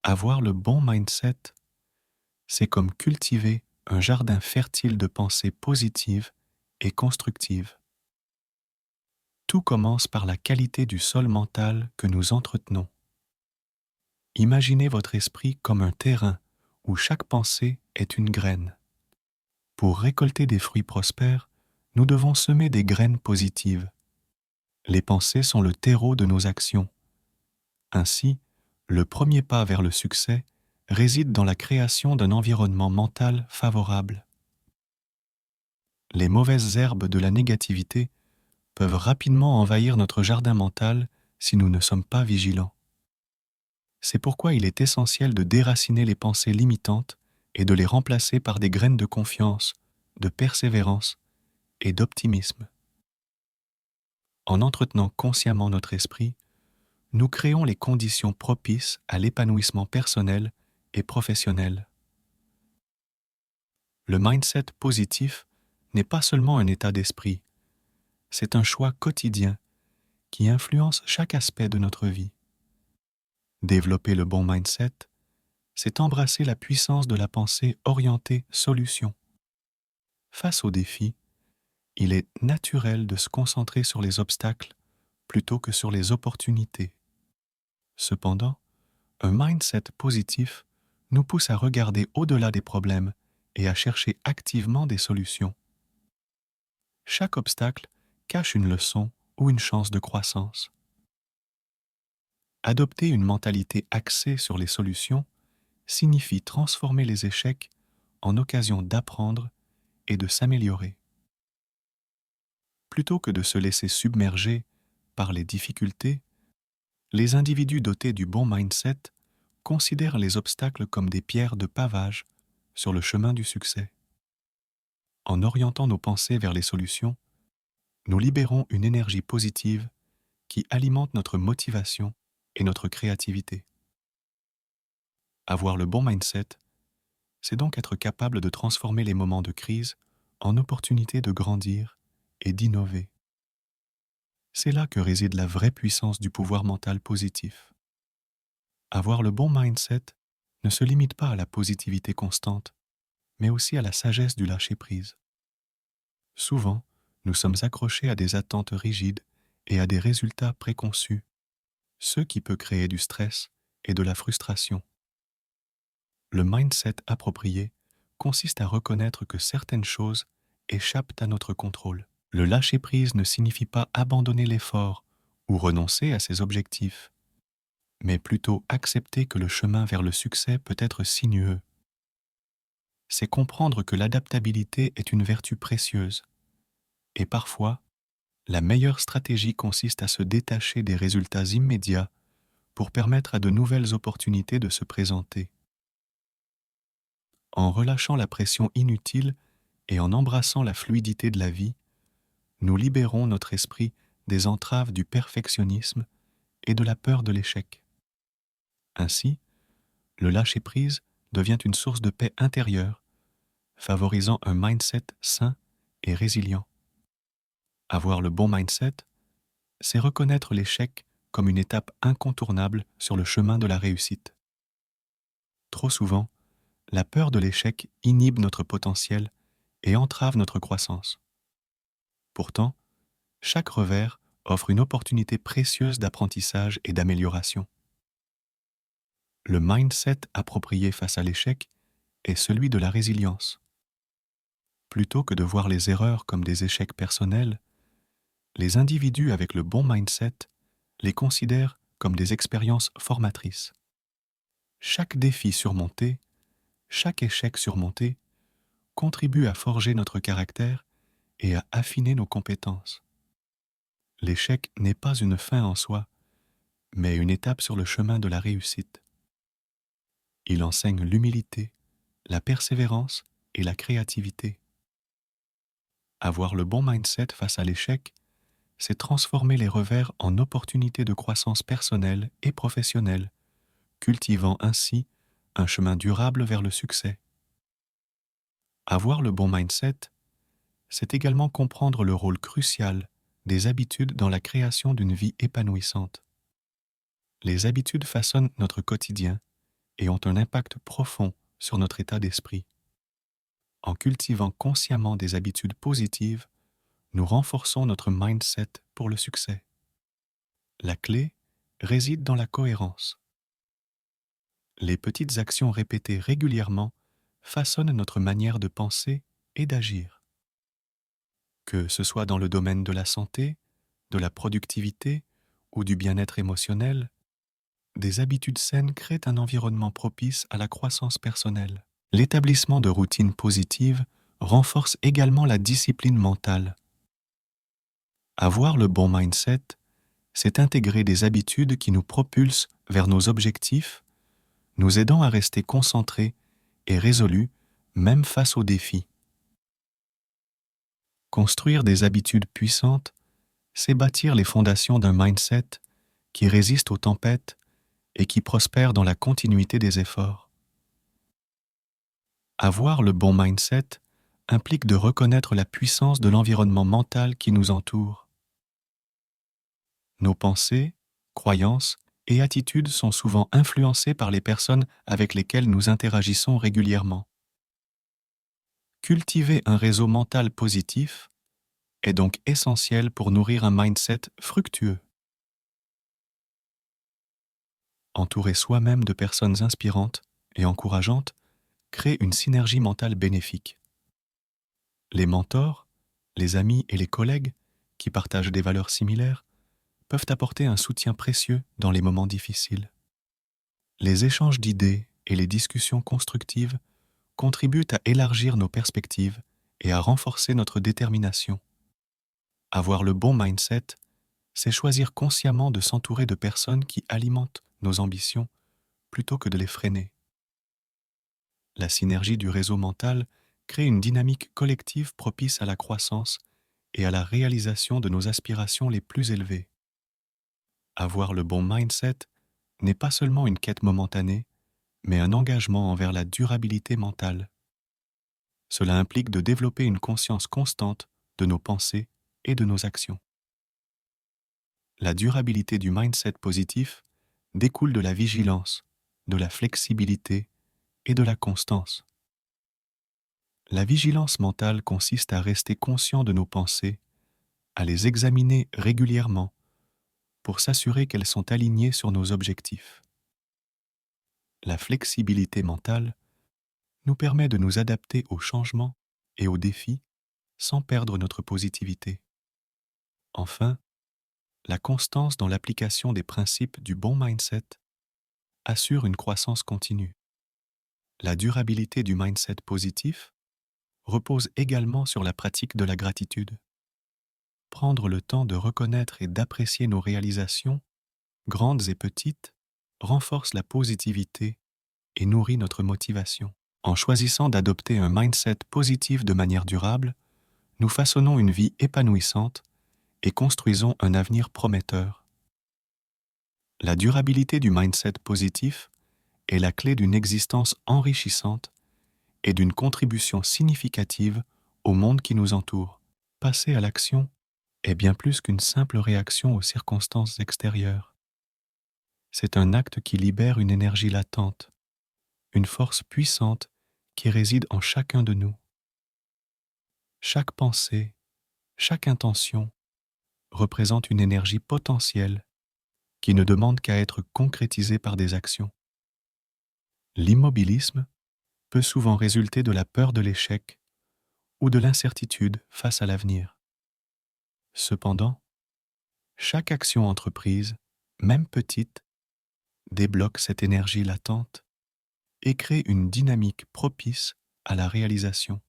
Avoir le bon mindset, c'est comme cultiver un jardin fertile de pensées positives et constructives. Tout commence par la qualité du sol mental que nous entretenons. Imaginez votre esprit comme un terrain où chaque pensée est une graine. Pour récolter des fruits prospères, nous devons semer des graines positives. Les pensées sont le terreau de nos actions. Ainsi, le premier pas vers le succès réside dans la création d'un environnement mental favorable. Les mauvaises herbes de la négativité peuvent rapidement envahir notre jardin mental si nous ne sommes pas vigilants. C'est pourquoi il est essentiel de déraciner les pensées limitantes et de les remplacer par des graines de confiance, de persévérance et d'optimisme. En entretenant consciemment notre esprit, nous créons les conditions propices à l'épanouissement personnel et professionnel. Le mindset positif n'est pas seulement un état d'esprit, c'est un choix quotidien qui influence chaque aspect de notre vie. Développer le bon mindset, c'est embrasser la puissance de la pensée orientée solution. Face aux défis, il est naturel de se concentrer sur les obstacles plutôt que sur les opportunités. Cependant, un mindset positif nous pousse à regarder au-delà des problèmes et à chercher activement des solutions. Chaque obstacle cache une leçon ou une chance de croissance. Adopter une mentalité axée sur les solutions signifie transformer les échecs en occasion d'apprendre et de s'améliorer. Plutôt que de se laisser submerger par les difficultés, les individus dotés du bon mindset considèrent les obstacles comme des pierres de pavage sur le chemin du succès. En orientant nos pensées vers les solutions, nous libérons une énergie positive qui alimente notre motivation et notre créativité. Avoir le bon mindset, c'est donc être capable de transformer les moments de crise en opportunités de grandir et d'innover. C'est là que réside la vraie puissance du pouvoir mental positif. Avoir le bon mindset ne se limite pas à la positivité constante, mais aussi à la sagesse du lâcher-prise. Souvent, nous sommes accrochés à des attentes rigides et à des résultats préconçus, ce qui peut créer du stress et de la frustration. Le mindset approprié consiste à reconnaître que certaines choses échappent à notre contrôle. Le lâcher-prise ne signifie pas abandonner l'effort ou renoncer à ses objectifs, mais plutôt accepter que le chemin vers le succès peut être sinueux. C'est comprendre que l'adaptabilité est une vertu précieuse, et parfois, la meilleure stratégie consiste à se détacher des résultats immédiats pour permettre à de nouvelles opportunités de se présenter. En relâchant la pression inutile et en embrassant la fluidité de la vie, nous libérons notre esprit des entraves du perfectionnisme et de la peur de l'échec. Ainsi, le lâcher-prise devient une source de paix intérieure, favorisant un mindset sain et résilient. Avoir le bon mindset, c'est reconnaître l'échec comme une étape incontournable sur le chemin de la réussite. Trop souvent, la peur de l'échec inhibe notre potentiel et entrave notre croissance. Pourtant, chaque revers offre une opportunité précieuse d'apprentissage et d'amélioration. Le mindset approprié face à l'échec est celui de la résilience. Plutôt que de voir les erreurs comme des échecs personnels, les individus avec le bon mindset les considèrent comme des expériences formatrices. Chaque défi surmonté, chaque échec surmonté, contribue à forger notre caractère et à affiner nos compétences. L'échec n'est pas une fin en soi, mais une étape sur le chemin de la réussite. Il enseigne l'humilité, la persévérance et la créativité. Avoir le bon mindset face à l'échec, c'est transformer les revers en opportunités de croissance personnelle et professionnelle, cultivant ainsi un chemin durable vers le succès. Avoir le bon mindset, c'est également comprendre le rôle crucial des habitudes dans la création d'une vie épanouissante. Les habitudes façonnent notre quotidien et ont un impact profond sur notre état d'esprit. En cultivant consciemment des habitudes positives, nous renforçons notre mindset pour le succès. La clé réside dans la cohérence. Les petites actions répétées régulièrement façonnent notre manière de penser et d'agir. Que ce soit dans le domaine de la santé, de la productivité ou du bien-être émotionnel, des habitudes saines créent un environnement propice à la croissance personnelle. L'établissement de routines positives renforce également la discipline mentale. Avoir le bon mindset, c'est intégrer des habitudes qui nous propulsent vers nos objectifs, nous aidant à rester concentrés et résolus même face aux défis. Construire des habitudes puissantes, c'est bâtir les fondations d'un mindset qui résiste aux tempêtes et qui prospère dans la continuité des efforts. Avoir le bon mindset implique de reconnaître la puissance de l'environnement mental qui nous entoure. Nos pensées, croyances et attitudes sont souvent influencées par les personnes avec lesquelles nous interagissons régulièrement. Cultiver un réseau mental positif est donc essentiel pour nourrir un mindset fructueux. Entourer soi-même de personnes inspirantes et encourageantes crée une synergie mentale bénéfique. Les mentors, les amis et les collègues qui partagent des valeurs similaires peuvent apporter un soutien précieux dans les moments difficiles. Les échanges d'idées et les discussions constructives contribuent à élargir nos perspectives et à renforcer notre détermination. Avoir le bon mindset, c'est choisir consciemment de s'entourer de personnes qui alimentent nos ambitions plutôt que de les freiner. La synergie du réseau mental crée une dynamique collective propice à la croissance et à la réalisation de nos aspirations les plus élevées. Avoir le bon mindset n'est pas seulement une quête momentanée, mais un engagement envers la durabilité mentale. Cela implique de développer une conscience constante de nos pensées et de nos actions. La durabilité du mindset positif découle de la vigilance, de la flexibilité et de la constance. La vigilance mentale consiste à rester conscient de nos pensées, à les examiner régulièrement pour s'assurer qu'elles sont alignées sur nos objectifs. La flexibilité mentale nous permet de nous adapter aux changements et aux défis sans perdre notre positivité. Enfin, la constance dans l'application des principes du bon mindset assure une croissance continue. La durabilité du mindset positif repose également sur la pratique de la gratitude. Prendre le temps de reconnaître et d'apprécier nos réalisations, grandes et petites, renforce la positivité et nourrit notre motivation. En choisissant d'adopter un mindset positif de manière durable, nous façonnons une vie épanouissante et construisons un avenir prometteur. La durabilité du mindset positif est la clé d'une existence enrichissante et d'une contribution significative au monde qui nous entoure. Passer à l'action est bien plus qu'une simple réaction aux circonstances extérieures. C'est un acte qui libère une énergie latente, une force puissante qui réside en chacun de nous. Chaque pensée, chaque intention représente une énergie potentielle qui ne demande qu'à être concrétisée par des actions. L'immobilisme peut souvent résulter de la peur de l'échec ou de l'incertitude face à l'avenir. Cependant, chaque action entreprise, même petite, débloque cette énergie latente et crée une dynamique propice à la réalisation.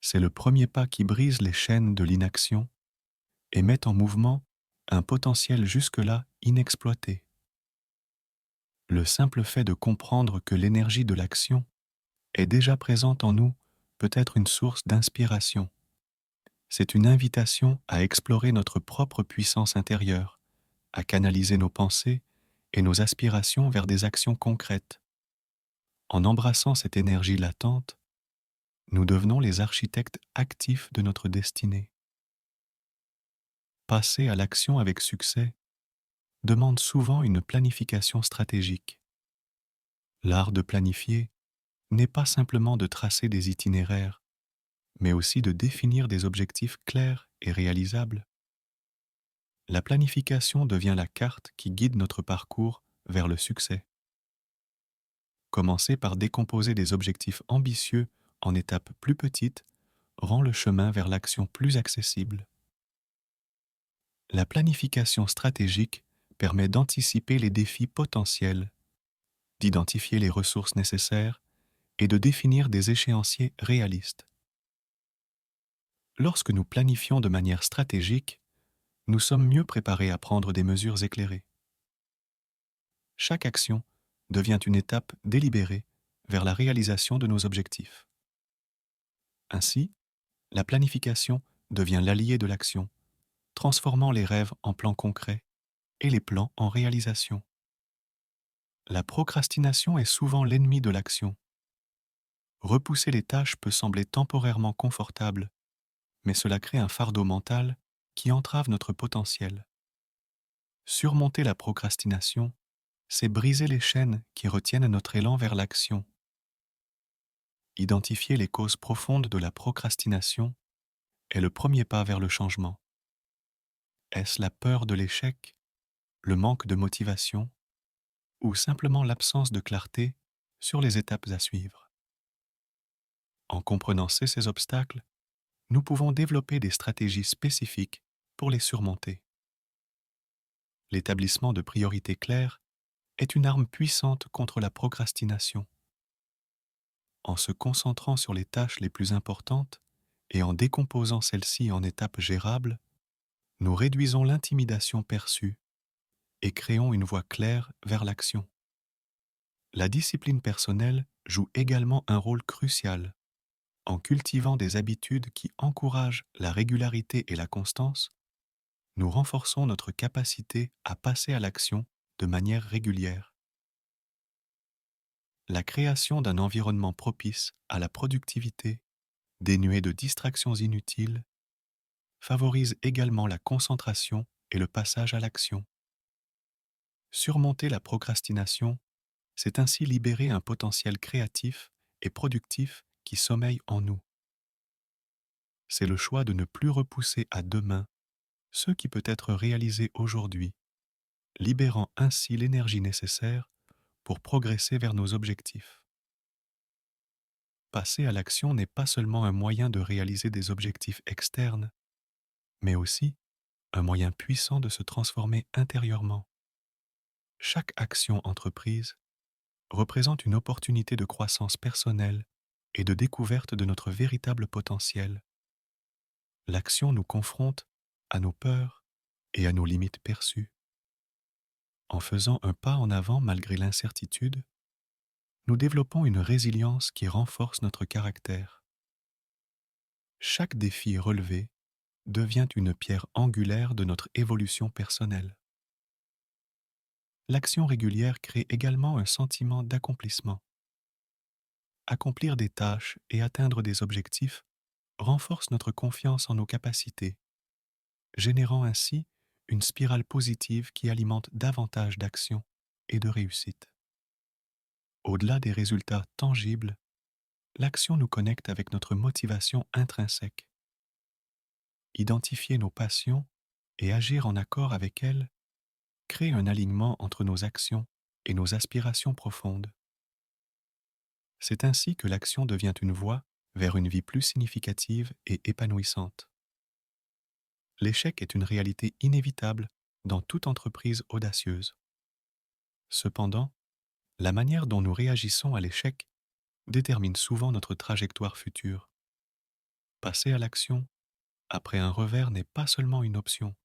C'est le premier pas qui brise les chaînes de l'inaction et met en mouvement un potentiel jusque-là inexploité. Le simple fait de comprendre que l'énergie de l'action est déjà présente en nous peut être une source d'inspiration. C'est une invitation à explorer notre propre puissance intérieure, à canaliser nos pensées et nos aspirations vers des actions concrètes. En embrassant cette énergie latente, nous devenons les architectes actifs de notre destinée. Passer à l'action avec succès demande souvent une planification stratégique. L'art de planifier n'est pas simplement de tracer des itinéraires, mais aussi de définir des objectifs clairs et réalisables. La planification devient la carte qui guide notre parcours vers le succès. Commencer par décomposer des objectifs ambitieux en étapes plus petites rend le chemin vers l'action plus accessible. La planification stratégique permet d'anticiper les défis potentiels, d'identifier les ressources nécessaires et de définir des échéanciers réalistes. Lorsque nous planifions de manière stratégique, nous sommes mieux préparés à prendre des mesures éclairées. Chaque action devient une étape délibérée vers la réalisation de nos objectifs. Ainsi, la planification devient l'allié de l'action, transformant les rêves en plans concrets et les plans en réalisation. La procrastination est souvent l'ennemi de l'action. Repousser les tâches peut sembler temporairement confortable, mais cela crée un fardeau mental qui entrave notre potentiel. Surmonter la procrastination, c'est briser les chaînes qui retiennent notre élan vers l'action. Identifier les causes profondes de la procrastination est le premier pas vers le changement. Est-ce la peur de l'échec, le manque de motivation, ou simplement l'absence de clarté sur les étapes à suivre? En comprenant ces obstacles, nous pouvons développer des stratégies spécifiques pour les surmonter. L'établissement de priorités claires est une arme puissante contre la procrastination. En se concentrant sur les tâches les plus importantes et en décomposant celles-ci en étapes gérables, nous réduisons l'intimidation perçue et créons une voie claire vers l'action. La discipline personnelle joue également un rôle crucial. En cultivant des habitudes qui encouragent la régularité et la constance, nous renforçons notre capacité à passer à l'action de manière régulière. La création d'un environnement propice à la productivité, dénué de distractions inutiles, favorise également la concentration et le passage à l'action. Surmonter la procrastination, c'est ainsi libérer un potentiel créatif et productif qui sommeille en nous. C'est le choix de ne plus repousser à demain ce qui peut être réalisé aujourd'hui, libérant ainsi l'énergie nécessaire pour progresser vers nos objectifs. Passer à l'action n'est pas seulement un moyen de réaliser des objectifs externes, mais aussi un moyen puissant de se transformer intérieurement. Chaque action entreprise représente une opportunité de croissance personnelle et de découverte de notre véritable potentiel. L'action nous confronte à nos peurs et à nos limites perçues. En faisant un pas en avant malgré l'incertitude, nous développons une résilience qui renforce notre caractère. Chaque défi relevé devient une pierre angulaire de notre évolution personnelle. L'action régulière crée également un sentiment d'accomplissement. Accomplir des tâches et atteindre des objectifs renforce notre confiance en nos capacités, générant ainsi une spirale positive qui alimente davantage d'action et de réussite. Au-delà des résultats tangibles, l'action nous connecte avec notre motivation intrinsèque. Identifier nos passions et agir en accord avec elles crée un alignement entre nos actions et nos aspirations profondes. C'est ainsi que l'action devient une voie vers une vie plus significative et épanouissante. L'échec est une réalité inévitable dans toute entreprise audacieuse. Cependant, la manière dont nous réagissons à l'échec détermine souvent notre trajectoire future. Passer à l'action après un revers n'est pas seulement une option,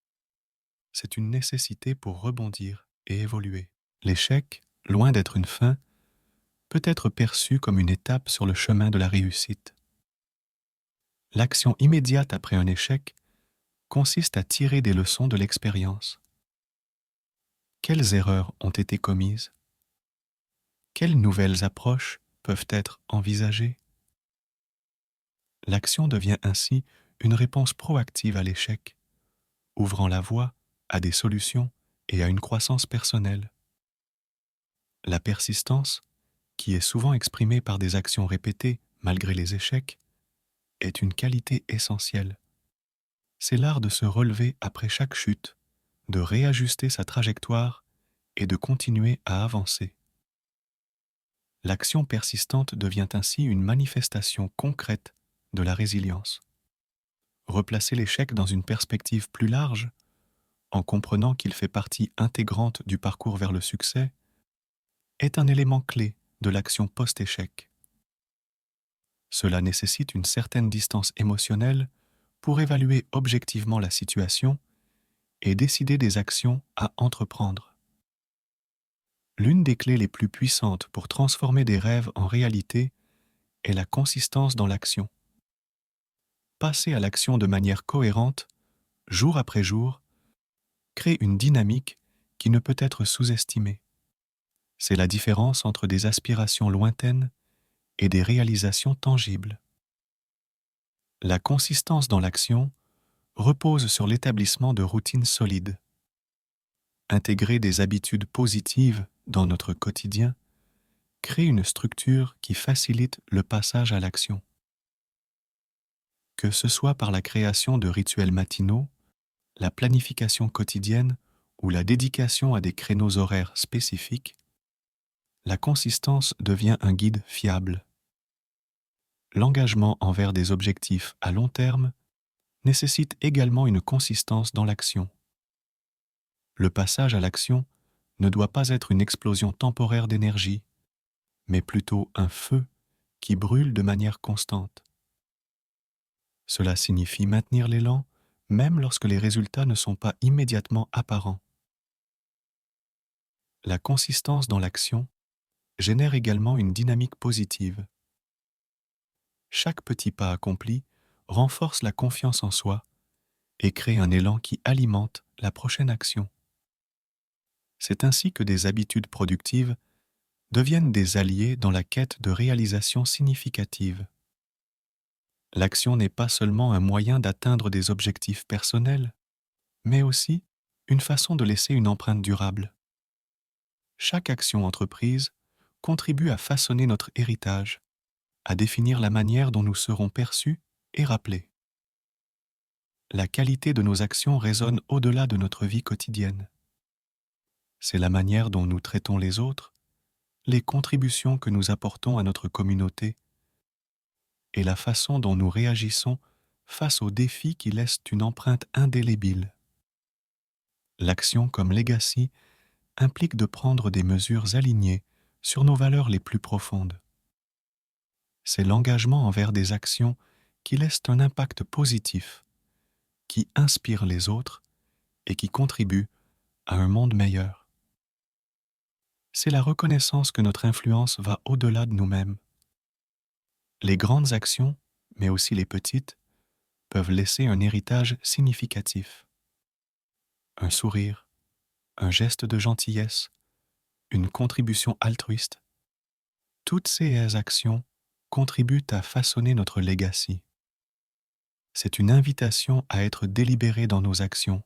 c'est une nécessité pour rebondir et évoluer. L'échec, loin d'être une fin, peut être perçu comme une étape sur le chemin de la réussite. L'action immédiate après un échec consiste à tirer des leçons de l'expérience. Quelles erreurs ont été commises? Quelles nouvelles approches peuvent être envisagées? L'action devient ainsi une réponse proactive à l'échec, ouvrant la voie à des solutions et à une croissance personnelle. La persistance, qui est souvent exprimée par des actions répétées malgré les échecs, est une qualité essentielle. C'est l'art de se relever après chaque chute, de réajuster sa trajectoire et de continuer à avancer. L'action persistante devient ainsi une manifestation concrète de la résilience. Replacer l'échec dans une perspective plus large, en comprenant qu'il fait partie intégrante du parcours vers le succès, est un élément clé de l'action post-échec. Cela nécessite une certaine distance émotionnelle pour évaluer objectivement la situation et décider des actions à entreprendre. L'une des clés les plus puissantes pour transformer des rêves en réalité est la consistance dans l'action. Passer à l'action de manière cohérente, jour après jour, crée une dynamique qui ne peut être sous-estimée. C'est la différence entre des aspirations lointaines et des réalisations tangibles. La consistance dans l'action repose sur l'établissement de routines solides. Intégrer des habitudes positives dans notre quotidien crée une structure qui facilite le passage à l'action. Que ce soit par la création de rituels matinaux, la planification quotidienne ou la dédication à des créneaux horaires spécifiques, la consistance devient un guide fiable. L'engagement envers des objectifs à long terme nécessite également une consistance dans l'action. Le passage à l'action ne doit pas être une explosion temporaire d'énergie, mais plutôt un feu qui brûle de manière constante. Cela signifie maintenir l'élan même lorsque les résultats ne sont pas immédiatement apparents. La consistance dans l'action génère également une dynamique positive. Chaque petit pas accompli renforce la confiance en soi et crée un élan qui alimente la prochaine action. C'est ainsi que des habitudes productives deviennent des alliés dans la quête de réalisations significatives. L'action n'est pas seulement un moyen d'atteindre des objectifs personnels, mais aussi une façon de laisser une empreinte durable. Chaque action entreprise contribue à façonner notre héritage, à définir la manière dont nous serons perçus et rappelés. La qualité de nos actions résonne au-delà de notre vie quotidienne. C'est la manière dont nous traitons les autres, les contributions que nous apportons à notre communauté et la façon dont nous réagissons face aux défis qui laissent une empreinte indélébile. L'action comme legacy implique de prendre des mesures alignées sur nos valeurs les plus profondes. C'est l'engagement envers des actions qui laissent un impact positif, qui inspirent les autres et qui contribuent à un monde meilleur. C'est la reconnaissance que notre influence va au-delà de nous-mêmes. Les grandes actions, mais aussi les petites, peuvent laisser un héritage significatif. Un sourire, un geste de gentillesse, une contribution altruiste. Toutes ces actions contribuent à façonner notre legacy. C'est une invitation à être délibéré dans nos actions,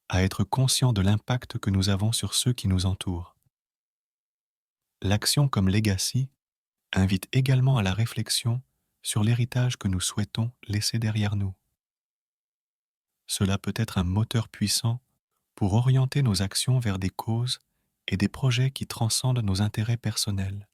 à être conscient de l'impact que nous avons sur ceux qui nous entourent. L'action comme legacy invite également à la réflexion sur l'héritage que nous souhaitons laisser derrière nous. Cela peut être un moteur puissant pour orienter nos actions vers des causes et des projets qui transcendent nos intérêts personnels.